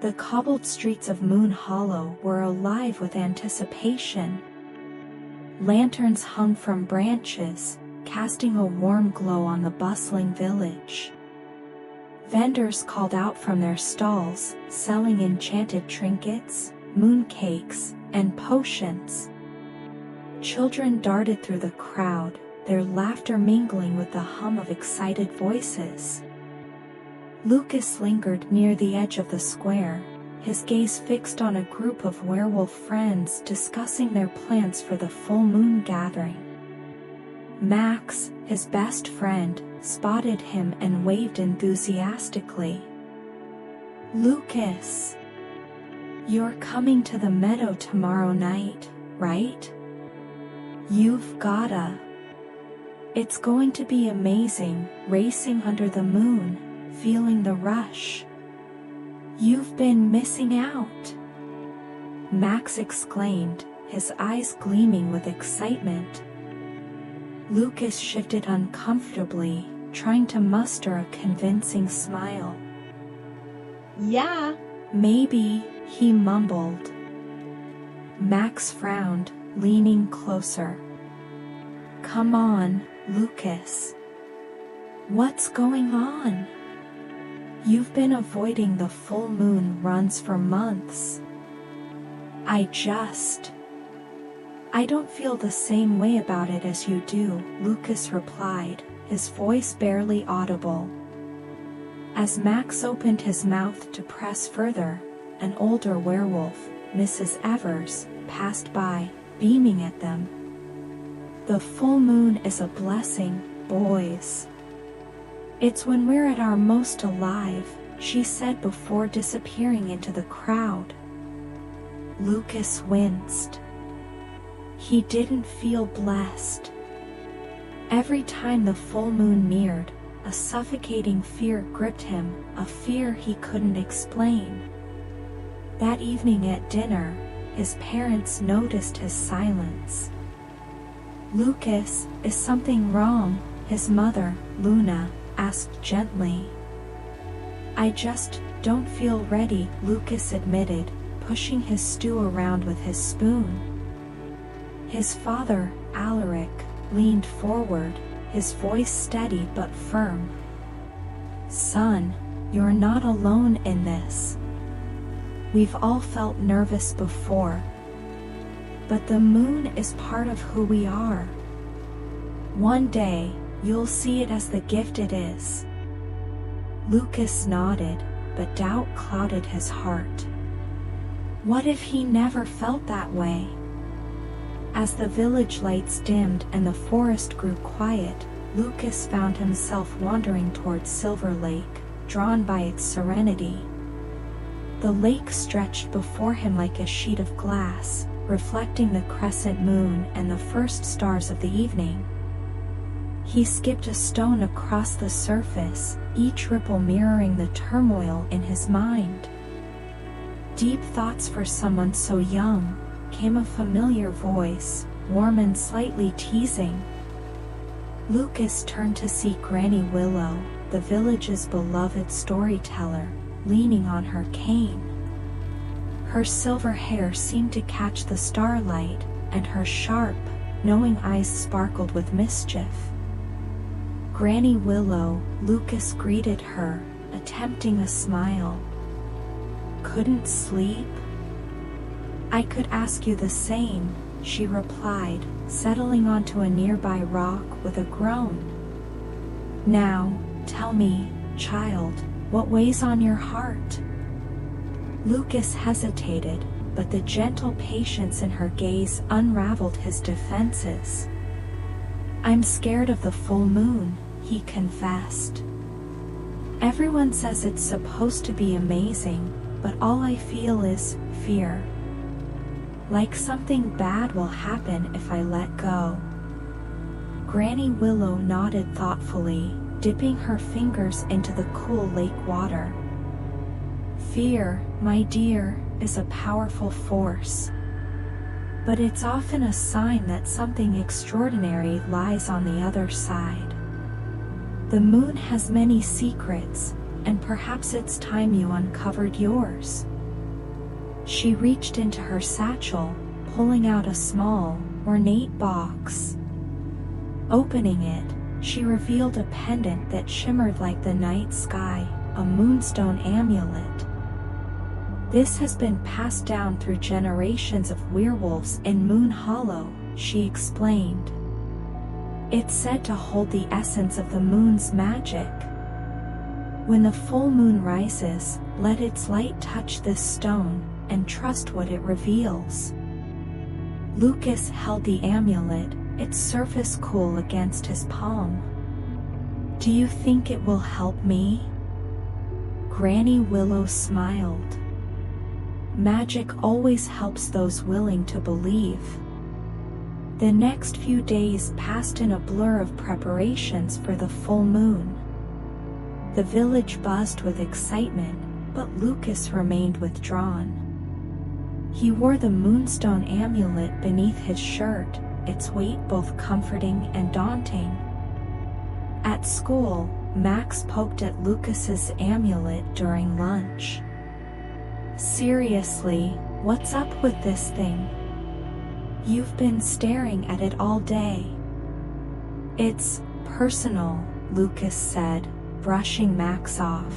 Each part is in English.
The cobbled streets of Moon Hollow were alive with anticipation. Lanterns hung from branches, casting a warm glow on the bustling village. Vendors called out from their stalls, selling enchanted trinkets, mooncakes, and potions. Children darted through the crowd, their laughter mingling with the hum of excited voices. Lucas lingered near the edge of the square, his gaze fixed on a group of werewolf friends discussing their plans for the full moon gathering. Max, his best friend, spotted him and waved enthusiastically. "Lucas, you're coming to the meadow tomorrow night, right? You've gotta. It's going to be amazing, racing under the moon, feeling the rush. You've been missing out," Max exclaimed, his eyes gleaming with excitement. Lucas shifted uncomfortably, trying to muster a convincing smile. "Yeah, maybe," he mumbled. Max frowned, leaning closer. "Come on, Lucas. What's going on? You've been avoiding the full moon runs for months." I don't feel the same way about it as you do," Lucas replied, his voice barely audible. As Max opened his mouth to press further, an older werewolf, Mrs. Evers, passed by, beaming at them. "The full moon is a blessing, boys. It's when we're at our most alive," she said before disappearing into the crowd. Lucas winced. He didn't feel blessed. Every time the full moon neared, a suffocating fear gripped him, a fear he couldn't explain. That evening at dinner, his parents noticed his silence. "Lucas, is something wrong?" his mother, Luna, asked gently. "I just don't feel ready," Lucas admitted, pushing his stew around with his spoon. His father, Alaric, leaned forward, his voice steady but firm. "Son, you're not alone in this. We've all felt nervous before. But the moon is part of who we are. One day, you'll see it as the gift it is." Lucas nodded, but doubt clouded his heart. What if he never felt that way? As the village lights dimmed and the forest grew quiet, Lucas found himself wandering towards Silver Lake, drawn by its serenity. The lake stretched before him like a sheet of glass, reflecting the crescent moon and the first stars of the evening. He skipped a stone across the surface, each ripple mirroring the turmoil in his mind. Deep thoughts for someone so young, came a familiar voice, warm and slightly teasing. Lucas turned to see Granny Willow, the village's beloved storyteller, leaning on her cane. Her silver hair seemed to catch the starlight, and her sharp, knowing eyes sparkled with mischief. "Granny Willow," Lucas greeted her, attempting a smile. "Couldn't sleep?" "I could ask you the same," she replied, settling onto a nearby rock with a groan. "Now, tell me, child, what weighs on your heart?" Lucas hesitated, but the gentle patience in her gaze unraveled his defenses. "I'm scared of the full moon," he confessed. "Everyone says it's supposed to be amazing, but all I feel is fear. Like something bad will happen if I let go." Granny Willow nodded thoughtfully, dipping her fingers into the cool lake water. "Fear, my dear, is a powerful force. But it's often a sign that something extraordinary lies on the other side. The moon has many secrets, and perhaps it's time you uncovered yours." She reached into her satchel, pulling out a small, ornate box. Opening it, she revealed a pendant that shimmered like the night sky, a Moonstone Amulet. This has been passed down through generations of werewolves in Moon Hollow, she explained. It's said to hold the essence of the moon's magic. When the full moon rises, let its light touch this stone, and trust what it reveals. Lucas held the amulet, its surface cool against his palm. Do you think it will help me? Granny Willow smiled. Magic always helps those willing to believe. The next few days passed in a blur of preparations for the full moon. The village buzzed with excitement, but Lucas remained withdrawn. He wore the Moonstone Amulet beneath his shirt, its weight both comforting and daunting. At school, Max poked at Lucas's amulet during lunch. Seriously, what's up with this thing? You've been staring at it all day. It's personal, Lucas said, brushing Max off.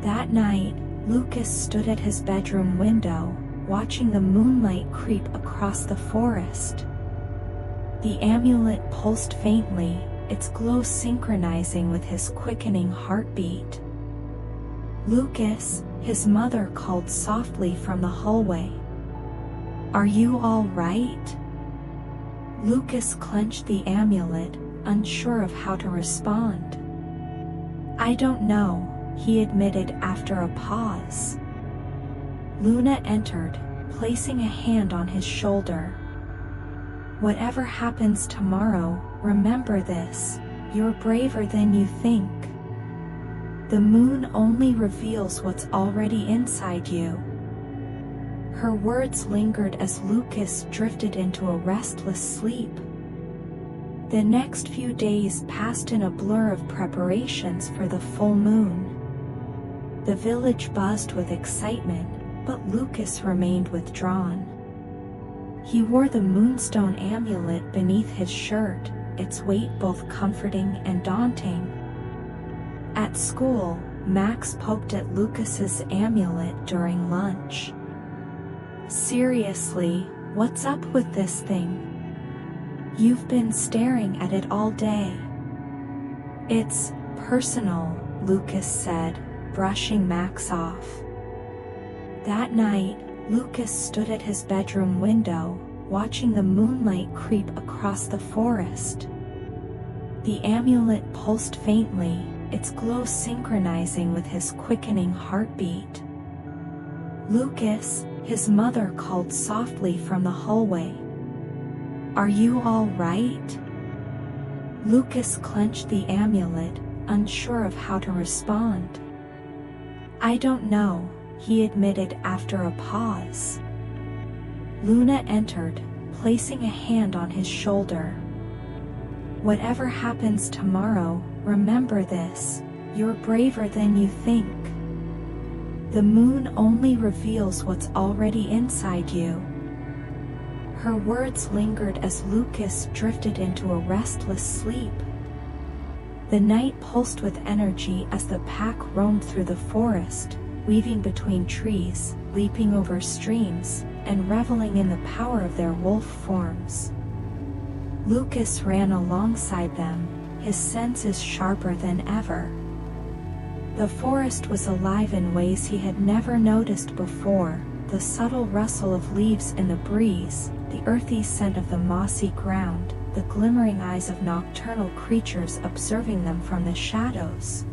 That night, Lucas stood at his bedroom window, watching the moonlight creep across the forest. The amulet pulsed faintly, its glow synchronizing with his quickening heartbeat. Lucas, his mother called softly from the hallway. Are you all right? Lucas clenched the amulet, unsure of how to respond. I don't know, he admitted after a pause. Luna entered, placing a hand on his shoulder. Whatever happens tomorrow, remember this, you're braver than you think. The moon only reveals what's already inside you. Her words lingered as Lucas drifted into a restless sleep. The next few days passed in a blur of preparations for the full moon. The village buzzed with excitement, but Lucas remained withdrawn. He wore the Moonstone Amulet beneath his shirt, its weight both comforting and daunting. At school, Max poked at Lucas's amulet during lunch. Seriously, what's up with this thing? You've been staring at it all day. It's personal, Lucas said, brushing Max off. That night, Lucas stood at his bedroom window, watching the moonlight creep across the forest. The amulet pulsed faintly, its glow synchronizing with his quickening heartbeat. Lucas, his mother called softly from the hallway. Are you all right? Lucas clenched the amulet, unsure of how to respond. I don't know, he admitted after a pause. Luna entered, placing a hand on his shoulder. Whatever happens tomorrow, remember this, you're braver than you think. The moon only reveals what's already inside you. Her words lingered as Lucas drifted into a restless sleep. The night pulsed with energy as the pack roamed through the forest, weaving between trees, leaping over streams, and reveling in the power of their wolf forms. Lucas ran alongside them, his senses sharper than ever. The forest was alive in ways he had never noticed before, the subtle rustle of leaves in the breeze, the earthy scent of the mossy ground, the glimmering eyes of nocturnal creatures observing them from the shadows.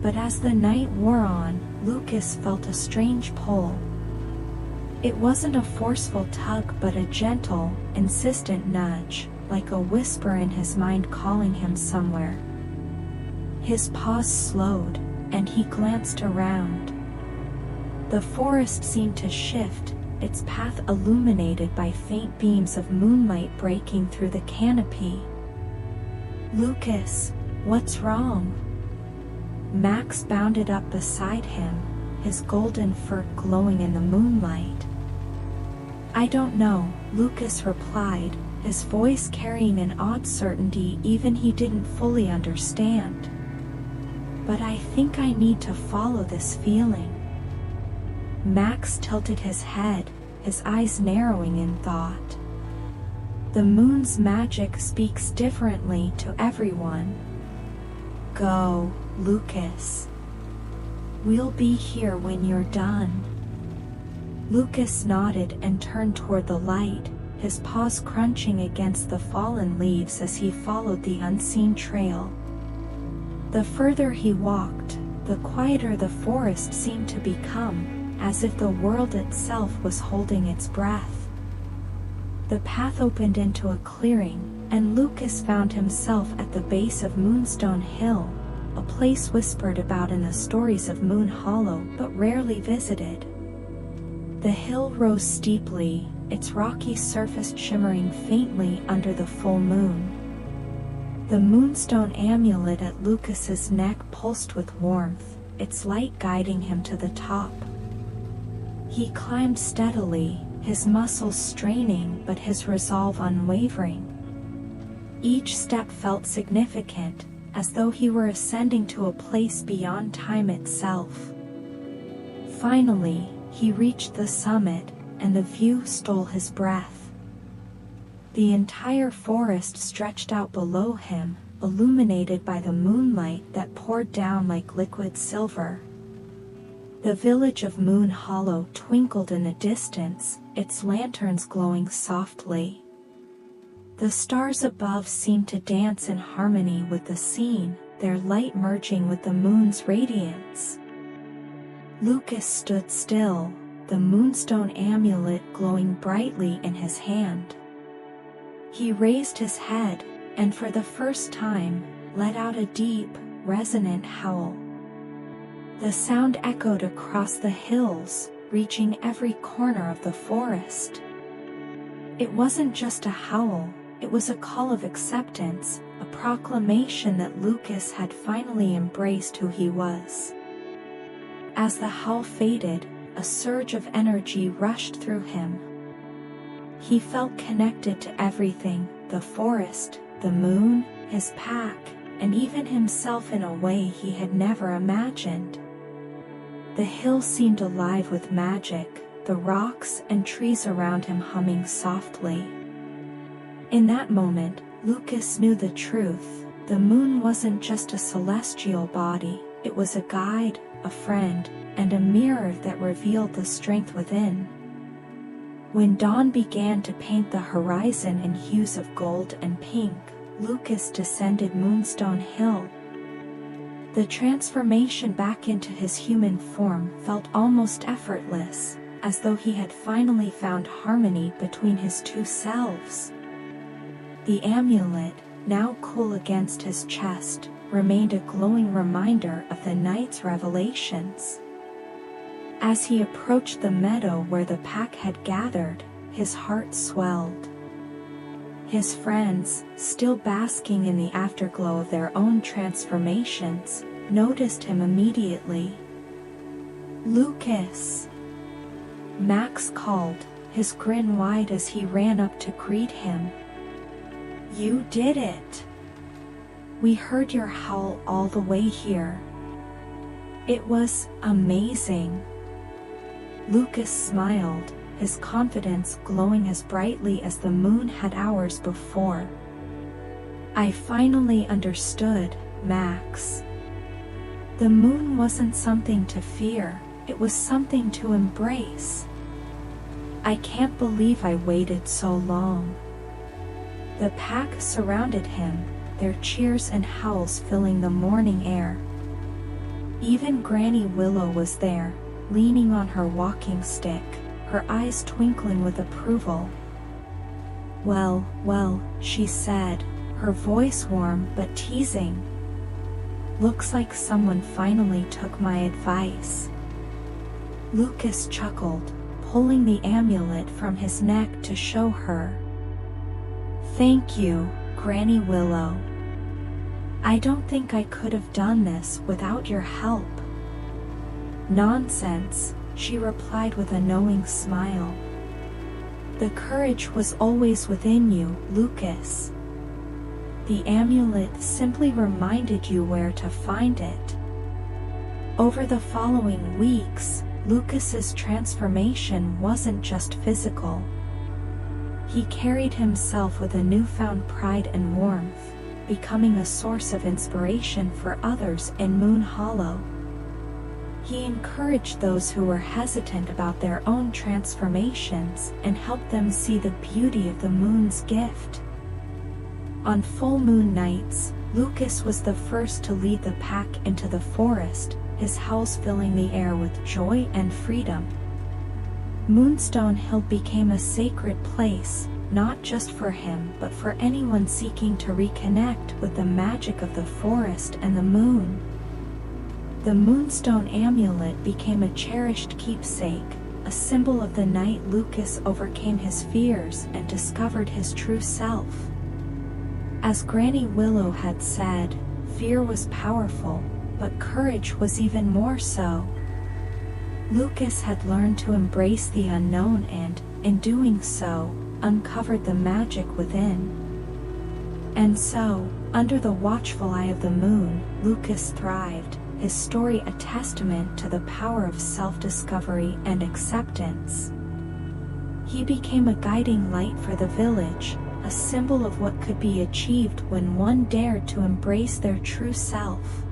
But as the night wore on, Lucas felt a strange pull. It wasn't a forceful tug but a gentle, insistent nudge, like a whisper in his mind calling him somewhere. His pause slowed, and he glanced around. The forest seemed to shift, its path illuminated by faint beams of moonlight breaking through the canopy. Lucas, what's wrong? Max bounded up beside him, his golden fur glowing in the moonlight. "I don't know," Lucas replied, his voice carrying an odd certainty even he didn't fully understand. "But I think I need to follow this feeling." Max tilted his head, his eyes narrowing in thought. "The moon's magic speaks differently to everyone." "Go, Lucas. We'll be here when you're done." Lucas nodded and turned toward the light, his paws crunching against the fallen leaves as he followed the unseen trail. The further he walked, the quieter the forest seemed to become, as if the world itself was holding its breath. The path opened into a clearing, and Lucas found himself at the base of Moonstone Hill, a place whispered about in the stories of Moon Hollow but rarely visited. The hill rose steeply, its rocky surface shimmering faintly under the full moon. The Moonstone Amulet at Lucas's neck pulsed with warmth, its light guiding him to the top. He climbed steadily, his muscles straining but his resolve unwavering. Each step felt significant, as though he were ascending to a place beyond time itself. Finally, he reached the summit, and the view stole his breath. The entire forest stretched out below him, illuminated by the moonlight that poured down like liquid silver. The village of Moon Hollow twinkled in the distance, its lanterns glowing softly. The stars above seemed to dance in harmony with the scene, their light merging with the moon's radiance. Lucas stood still, the Moonstone Amulet glowing brightly in his hand. He raised his head, and for the first time, let out a deep, resonant howl. The sound echoed across the hills, reaching every corner of the forest. It wasn't just a howl, it was a call of acceptance, a proclamation that Lucas had finally embraced who he was. As the howl faded, a surge of energy rushed through him. He felt connected to everything, the forest, the moon, his pack, and even himself in a way he had never imagined. The hill seemed alive with magic, the rocks and trees around him humming softly. In that moment, Lucas knew the truth. The moon wasn't just a celestial body, it was a guide, a friend, and a mirror that revealed the strength within. When dawn began to paint the horizon in hues of gold and pink, Lucas descended Moonstone Hill. The transformation back into his human form felt almost effortless, as though he had finally found harmony between his two selves. The amulet, now cool against his chest, remained a glowing reminder of the night's revelations. As he approached the meadow where the pack had gathered, his heart swelled. His friends, still basking in the afterglow of their own transformations, noticed him immediately. "Lucas!" Max called, his grin wide as he ran up to greet him. "You did it! We heard your howl all the way here. It was amazing." Lucas smiled, his confidence glowing as brightly as the moon had hours before. "I finally understood, Max. The moon wasn't something to fear, it was something to embrace. I can't believe I waited so long." The pack surrounded him, their cheers and howls filling the morning air. Even Granny Willow was there, leaning on her walking stick, her eyes twinkling with approval. Well, she said, her voice warm but teasing. "Looks like someone finally took my advice." Lucas chuckled, pulling the amulet from his neck to show her. "Thank you, Granny Willow. I don't think I could have done this without your help." "Nonsense," she replied with a knowing smile. "The courage was always within you, Lucas. The amulet simply reminded you where to find it." Over the following weeks, Lucas's transformation wasn't just physical. He carried himself with a newfound pride and warmth, becoming a source of inspiration for others in Moon Hollow. He encouraged those who were hesitant about their own transformations and helped them see the beauty of the moon's gift. On full moon nights, Lucas was the first to lead the pack into the forest, his howls filling the air with joy and freedom. Moonstone Hill became a sacred place, not just for him but for anyone seeking to reconnect with the magic of the forest and the moon. The Moonstone Amulet became a cherished keepsake, a symbol of the night Lucas overcame his fears and discovered his true self. As Granny Willow had said, fear was powerful, but courage was even more so. Lucas had learned to embrace the unknown and, in doing so, uncovered the magic within. And so, under the watchful eye of the moon, Lucas thrived, his story a testament to the power of self-discovery and acceptance. He became a guiding light for the village, a symbol of what could be achieved when one dared to embrace their true self.